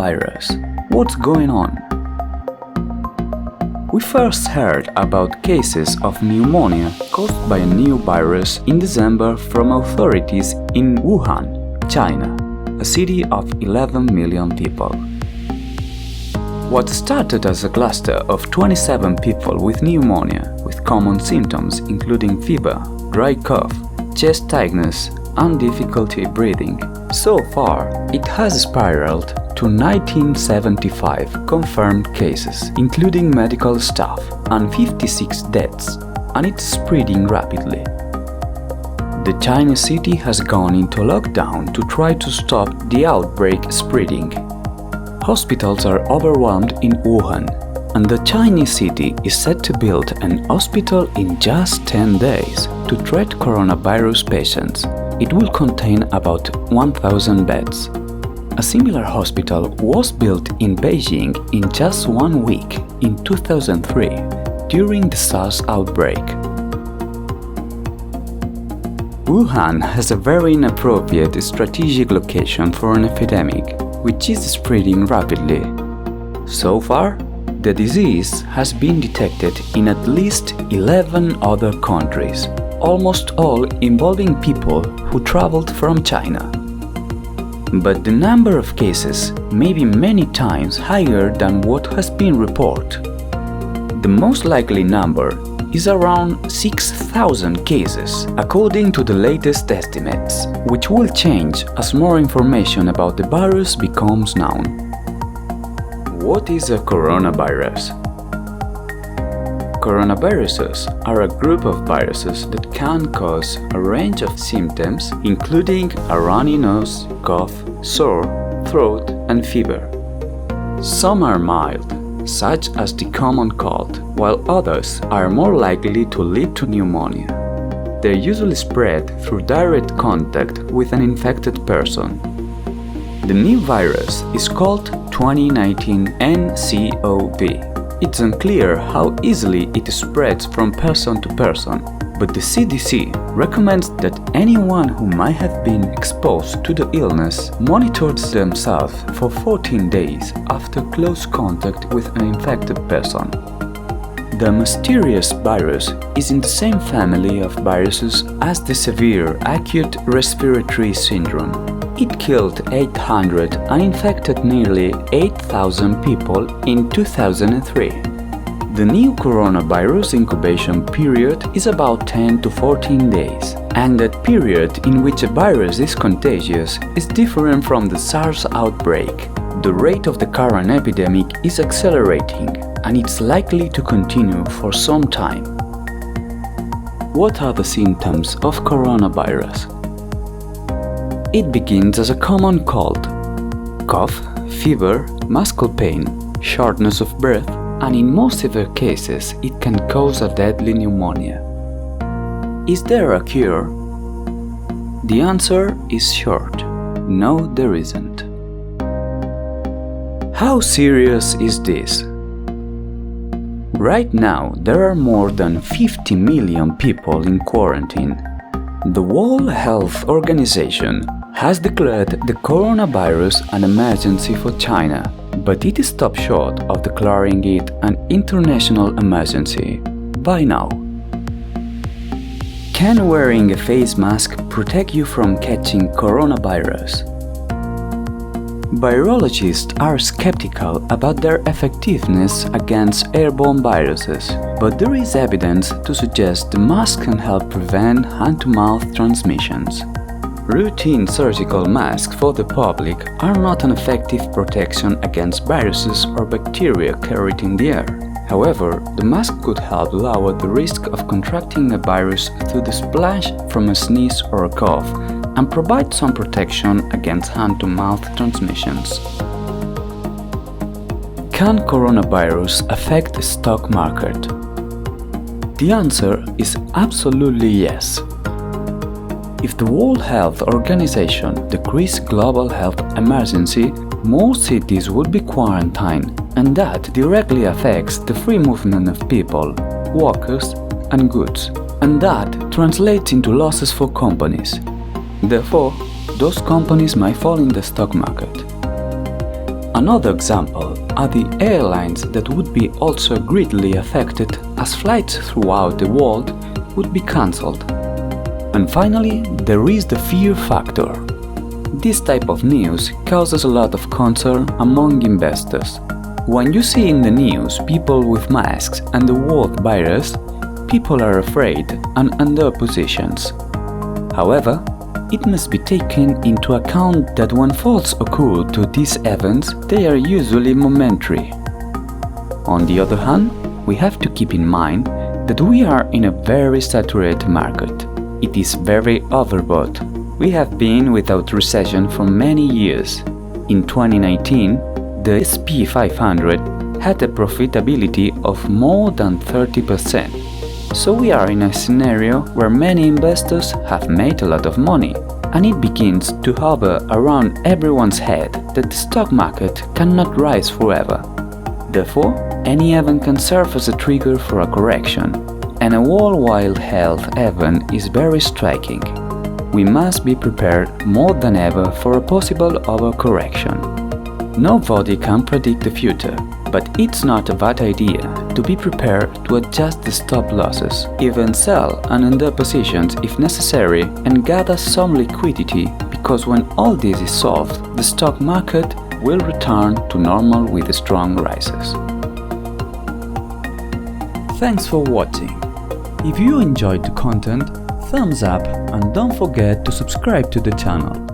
coronavirus. What's going on? We first heard about cases of pneumonia caused by a new virus in December from authorities in Wuhan, China, a city of 11 million people. What started as a cluster of 27 people with pneumonia, with common symptoms including fever, dry cough, chest tightness, and difficulty breathing. So far, it has spiraled to 1975 confirmed cases, including medical staff, and 56 deaths, and it's spreading rapidly. The Chinese city has gone into lockdown to try to stop the outbreak spreading. Hospitals are overwhelmed in Wuhan, and the Chinese city is set to build an hospital in just 10 days to treat coronavirus patients. It will contain about 1,000 beds. A similar hospital was built in Beijing in just 1 week in 2003, during the SARS outbreak. Wuhan has a very inappropriate strategic location for an epidemic, which is spreading rapidly. So far, the disease has been detected in at least 11 other countries, almost all involving people who traveled from China. But the number of cases may be many times higher than what has been reported. The most likely number is around 6,000 cases, according to the latest estimates, which will change as more information about the virus becomes known. What is a coronavirus? Coronaviruses are a group of viruses that can cause a range of symptoms, including a runny nose, cough, sore throat, and fever. Some are mild, such as the common cold, while others are more likely to lead to pneumonia. They usually spread through direct contact with an infected person. The new virus is called 2019 nCoV. It's unclear how easily it spreads from person to person, but the CDC recommends that anyone who might have been exposed to the illness monitors themselves for 14 days after close contact with an infected person. The mysterious virus is in the same family of viruses as the severe acute respiratory syndrome. It killed 800 and infected nearly 8,000 people in 2003. The new coronavirus incubation period is about 10 to 14 days, and that period in which a virus is contagious is different from the SARS outbreak. The rate of the current epidemic is accelerating, and it's likely to continue for some time. What are the symptoms of coronavirus? It begins as a common cold: cough, fever, muscle pain, shortness of breath, and in most severe cases it can cause a deadly pneumonia. Is there a cure? The answer is short: no, there isn't. How serious is this? Right now, there are more than 50 million people in quarantine. The World Health Organization has declared the coronavirus an emergency for China, but it stopped short of declaring it an international emergency by now. Can wearing a face mask protect you from catching coronavirus? Virologists are skeptical about their effectiveness against airborne viruses, but there is evidence to suggest the mask can help prevent hand-to-mouth transmissions. Routine surgical masks for the public are not an effective protection against viruses or bacteria carried in the air. However, the mask could help lower the risk of contracting a virus through the splash from a sneeze or a cough, and provide some protection against hand-to-mouth transmissions. Can coronavirus affect the stock market? The answer is absolutely yes. If the World Health Organization decrees global health emergency, more cities would be quarantined, and that directly affects the free movement of people, workers, and goods, and that translates into losses for companies. Therefore, those companies might fall in the stock market. Another example are the airlines that would be also greatly affected as flights throughout the world would be cancelled. And finally, there is the fear factor. This type of news causes a lot of concern among investors. When you see in the news people with masks and the word virus, people are afraid and under positions. However, it must be taken into account that when faults occur to these events, they are usually momentary. On the other hand, we have to keep in mind that we are in a very saturated market. It is very overbought. We have been without recession for many years. In 2019, the S&P 500 had a profitability of more than 30%. So we are in a scenario where many investors have made a lot of money, and it begins to hover around everyone's head that the stock market cannot rise forever. Therefore, any event can serve as a trigger for a correction, and a worldwide health event is very striking. We must be prepared more than ever for a possible overcorrection. Nobody can predict the future, but it's not a bad idea to be prepared to adjust the stop losses, even sell and enter positions if necessary, and gather some liquidity, because when all this is solved, the stock market will return to normal with strong rises. Thanks for watching. If you enjoyed the content, thumbs up and don't forget to subscribe to the channel.